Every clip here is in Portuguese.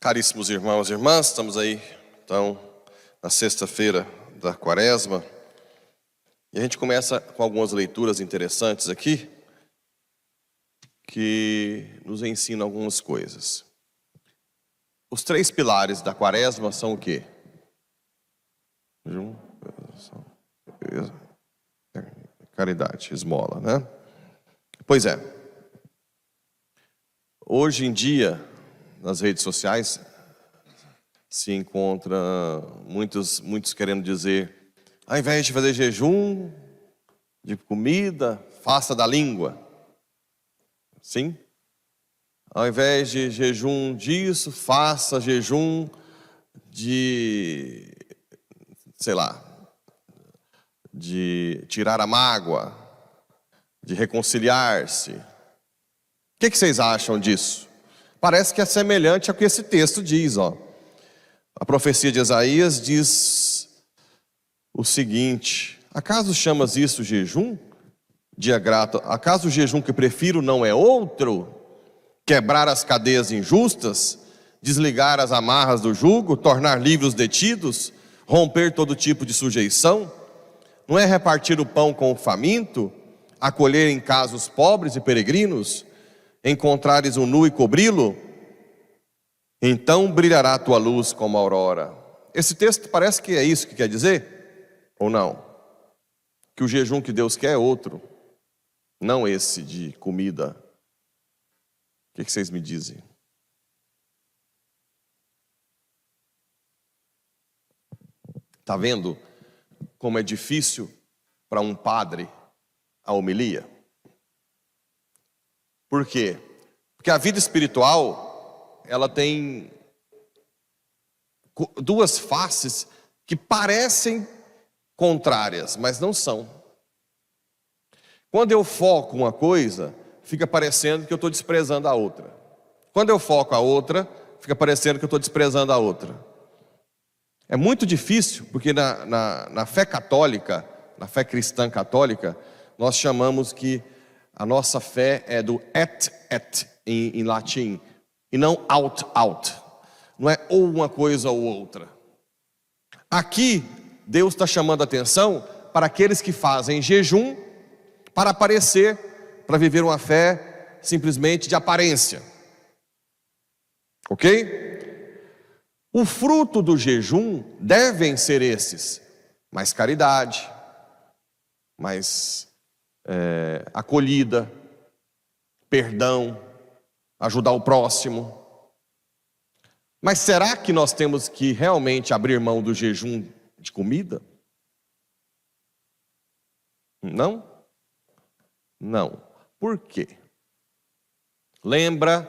Caríssimos irmãos e irmãs, estamos aí, então, na sexta-feira da Quaresma. E a gente começa com algumas leituras interessantes aqui, que nos ensinam algumas coisas. Os 3 pilares da Quaresma são o quê? Caridade, esmola, né? Pois é. Hoje em dia, nas redes sociais, se encontra muitos querendo dizer, ao invés de fazer jejum de comida, faça da língua. Sim? Ao invés de jejum disso, faça jejum de, sei lá, de tirar a mágoa, de reconciliar-se. O que vocês acham disso? Parece que é semelhante ao que esse texto diz, ó. A profecia de Isaías diz o seguinte: acaso chamas isso jejum? Dia grato. Acaso o jejum que prefiro não é outro? Quebrar as cadeias injustas, desligar as amarras do jugo, tornar livres os detidos, romper todo tipo de sujeição? Não é repartir o pão com o faminto, acolher em casa os pobres e peregrinos, encontrares um nu e cobri-lo? Então brilhará a tua luz como a aurora. Esse texto parece que é isso que quer dizer? Ou não? Que o jejum que Deus quer é outro, não esse de comida. O que vocês me dizem? Está vendo como é difícil para um padre a homilia? Por quê? Porque a vida espiritual, ela tem 2 faces que parecem contrárias, mas não são. Quando eu foco uma coisa, fica parecendo que eu estou desprezando a outra. Quando eu foco a outra, fica parecendo que eu estou desprezando a outra. É muito difícil, porque na fé católica, na fé cristã católica, nós chamamos que a nossa fé é do et em latim, e não out. Não é ou uma coisa ou outra. Aqui, Deus está chamando a atenção para aqueles que fazem jejum para aparecer, para viver uma fé simplesmente de aparência. Ok? O fruto do jejum devem ser esses: mais caridade, mais acolhida, perdão, ajudar o próximo. Mas será que nós temos que realmente abrir mão do jejum de comida? Não? Não. Por quê? Lembra,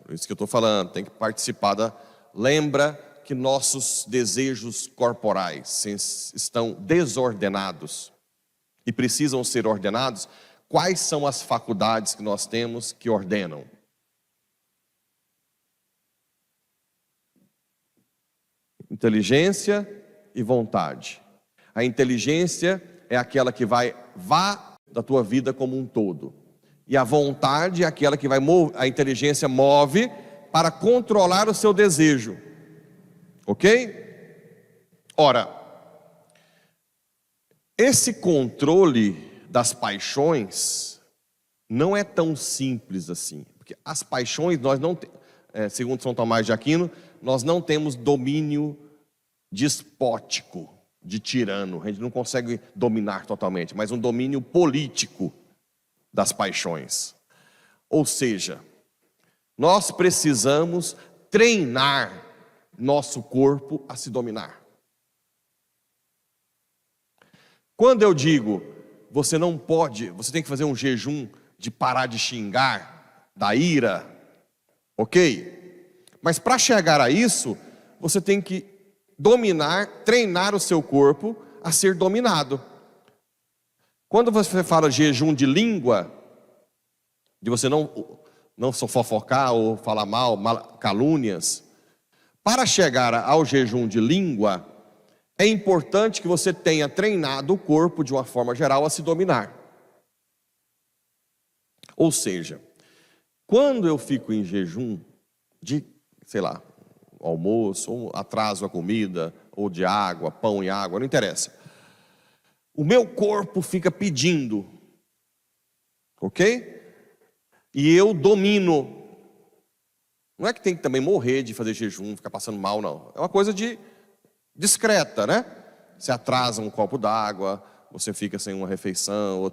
por isso que eu estou falando, tem que participar lembra que nossos desejos corporais estão desordenados e precisam ser ordenados. Quais são as faculdades que nós temos que ordenam? Inteligência e vontade. A inteligência é aquela que vá da tua vida como um todo. E a vontade é aquela que a inteligência move para controlar o seu desejo. Ok? Ora, esse controle das paixões não é tão simples assim. Porque as paixões, nós não temos, segundo São Tomás de Aquino, nós não temos domínio despótico, de tirano. A gente não consegue dominar totalmente, mas um domínio político das paixões. Ou seja, nós precisamos treinar nosso corpo a se dominar. Quando eu digo, você não pode, você tem que fazer um jejum de parar de xingar, da ira, ok? Mas para chegar a isso, você tem que treinar o seu corpo a ser dominado. Quando você fala jejum de língua, de você não só fofocar ou falar mal, calúnias, para chegar ao jejum de língua, é importante que você tenha treinado o corpo de uma forma geral a se dominar. Ou seja, quando eu fico em jejum de, sei lá, almoço, ou atraso a comida, ou de água, pão e água, não interessa. O meu corpo fica pedindo, ok? E eu domino. Não é que tem que também morrer de fazer jejum, ficar passando mal, não. É uma coisa discreta, né? Você atrasa um copo d'água, você fica sem uma refeição, ou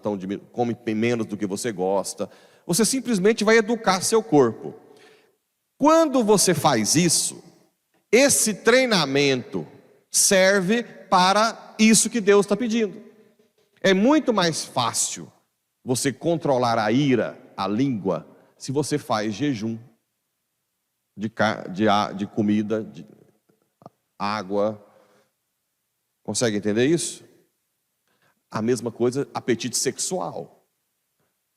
come menos do que você gosta. Você simplesmente vai educar seu corpo. Quando você faz isso, esse treinamento serve para isso que Deus está pedindo. É muito mais fácil você controlar a ira, a língua, se você faz jejum de comida, de água. Consegue entender isso? A mesma coisa, apetite sexual.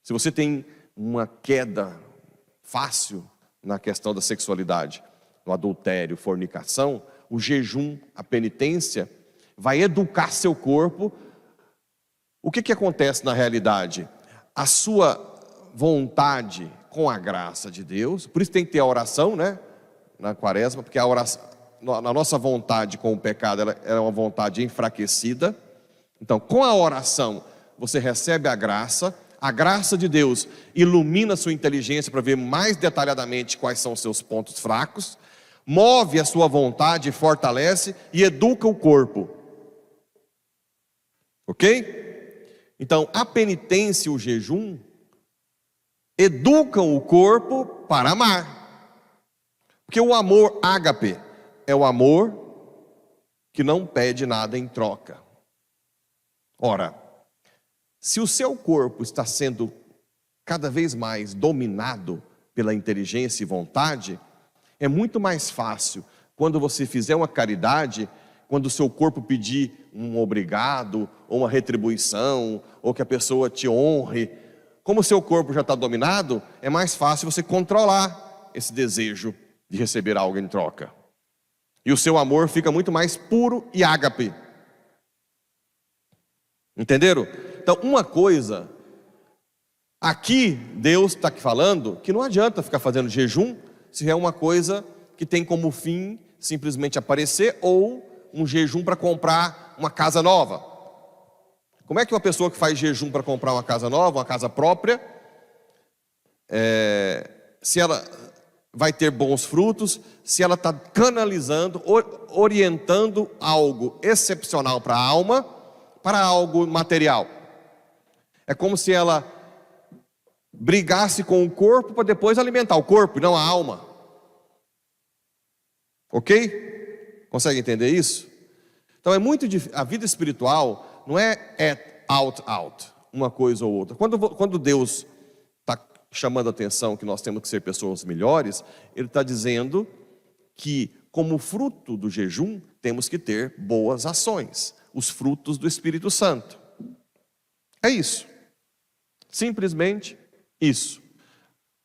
Se você tem uma queda fácil na questão da sexualidade, no adultério, fornicação, o jejum, a penitência, vai educar seu corpo. O que acontece na realidade? A sua vontade com a graça de Deus, por isso tem que ter a oração, né? Na quaresma, porque a oração, na nossa vontade com o pecado, ela é uma vontade enfraquecida. Então, com a oração, você recebe a graça de Deus ilumina a sua inteligência para ver mais detalhadamente quais são os seus pontos fracos, move a sua vontade, fortalece e educa o corpo. Ok? Então, a penitência e o jejum educam o corpo para amar. Porque o amor ágape é o amor que não pede nada em troca. Ora, se o seu corpo está sendo cada vez mais dominado pela inteligência e vontade, é muito mais fácil quando você fizer uma caridade, quando o seu corpo pedir um obrigado, ou uma retribuição, ou que a pessoa te honre. Como o seu corpo já está dominado, é mais fácil você controlar esse desejo de receber algo em troca. E o seu amor fica muito mais puro e ágape. Entenderam? Então, uma coisa, aqui Deus está falando que não adianta ficar fazendo jejum se é uma coisa que tem como fim simplesmente aparecer, ou um jejum para comprar uma casa nova. Como é que uma pessoa que faz jejum para comprar uma casa nova, uma casa própria, se ela vai ter bons frutos, se ela está canalizando, orientando algo excepcional para a alma, para algo material? É como se ela brigasse com o corpo para depois alimentar o corpo e não a alma. Ok? Consegue entender isso? Então é muito difícil. A vida espiritual não é out, uma coisa ou outra. Quando Deus está chamando a atenção que nós temos que ser pessoas melhores, Ele está dizendo que, como fruto do jejum, temos que ter boas ações, os frutos do Espírito Santo. É isso. Simplesmente isso.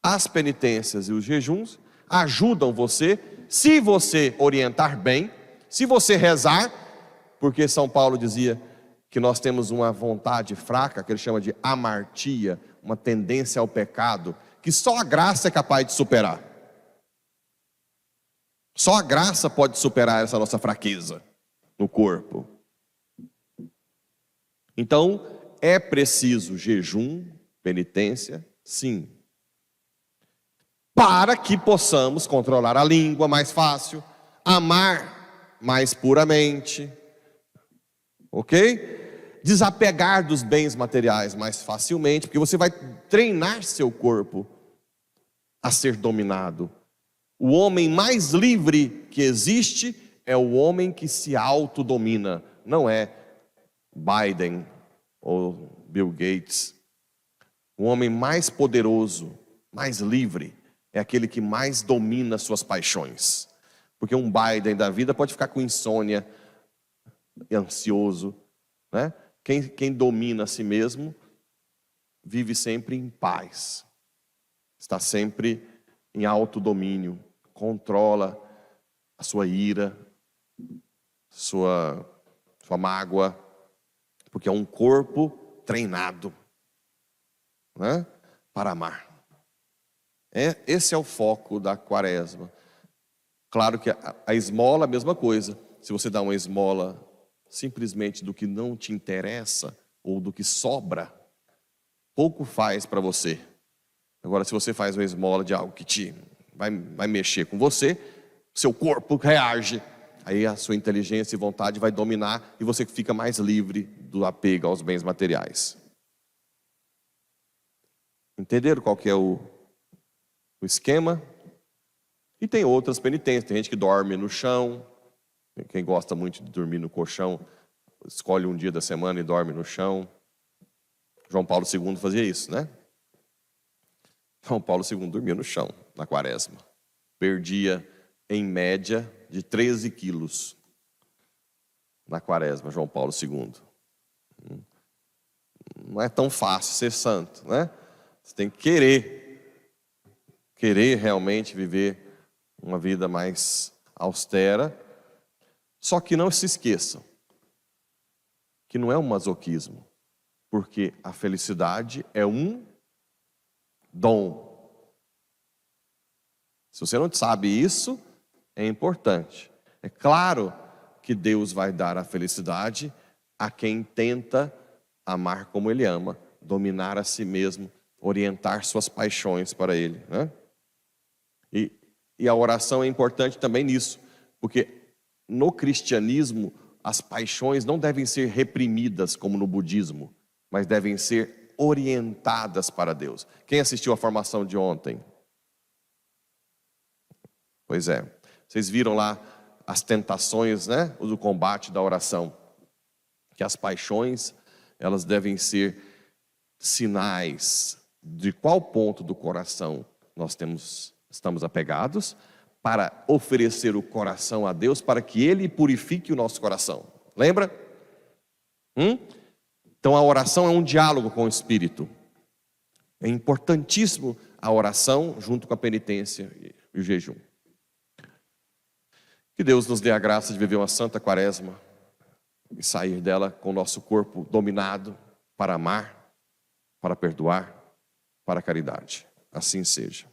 As penitências e os jejuns ajudam você, se você orientar bem, se você rezar, porque São Paulo dizia que nós temos uma vontade fraca, que ele chama de amartia, uma tendência ao pecado, que só a graça é capaz de superar. Só a graça pode superar essa nossa fraqueza no corpo. Então, é preciso jejum, penitência, sim, para que possamos controlar a língua mais fácil, amar mais puramente, ok? Desapegar dos bens materiais mais facilmente, porque você vai treinar seu corpo a ser dominado. O homem mais livre que existe é o homem que se autodomina, não é Biden ou Bill Gates. O homem mais poderoso, mais livre, é aquele que mais domina suas paixões. Porque um Biden da vida pode ficar com insônia, ansioso, né? Quem domina a si mesmo vive sempre em paz, está sempre em autodomínio, controla a sua ira, sua sua mágoa, porque é um corpo treinado, né, para amar. Esse é o foco da quaresma. Claro que a esmola é a mesma coisa. Se você dá uma esmola simplesmente do que não te interessa ou do que sobra, pouco faz para você. Agora, se você faz uma esmola de algo que vai mexer com você, seu corpo reage. Aí a sua inteligência e vontade vai dominar e você fica mais livre do apego aos bens materiais. Entenderam qual que é o esquema? E tem outras penitências. Tem gente que dorme no chão. Quem gosta muito de dormir no colchão, escolhe um dia da semana e dorme no chão. João Paulo II fazia isso, né? João Paulo II dormia no chão, na quaresma. Perdia, em média, de 13 quilos na quaresma, João Paulo II. Não é tão fácil ser santo, né? Você tem que querer realmente viver uma vida mais austera. Só que não se esqueçam que não é um masoquismo, porque a felicidade é um dom. Se você não sabe isso, é importante. É claro que Deus vai dar a felicidade a quem tenta amar como Ele ama, dominar a si mesmo, orientar suas paixões para Ele, né? E a oração é importante também nisso, porque no cristianismo as paixões não devem ser reprimidas como no budismo, mas devem ser orientadas para Deus. Quem assistiu à formação de ontem? Pois é, vocês viram lá as tentações, né, do combate da oração, que as paixões, elas devem ser sinais de qual ponto do coração nós estamos apegados, para oferecer o coração a Deus, para que Ele purifique o nosso coração. Lembra? Então a oração é um diálogo com o Espírito. É importantíssimo a oração junto com a penitência e o jejum. Que Deus nos dê a graça de viver uma santa quaresma e sair dela com o nosso corpo dominado para amar, para perdoar, para a caridade. Assim seja.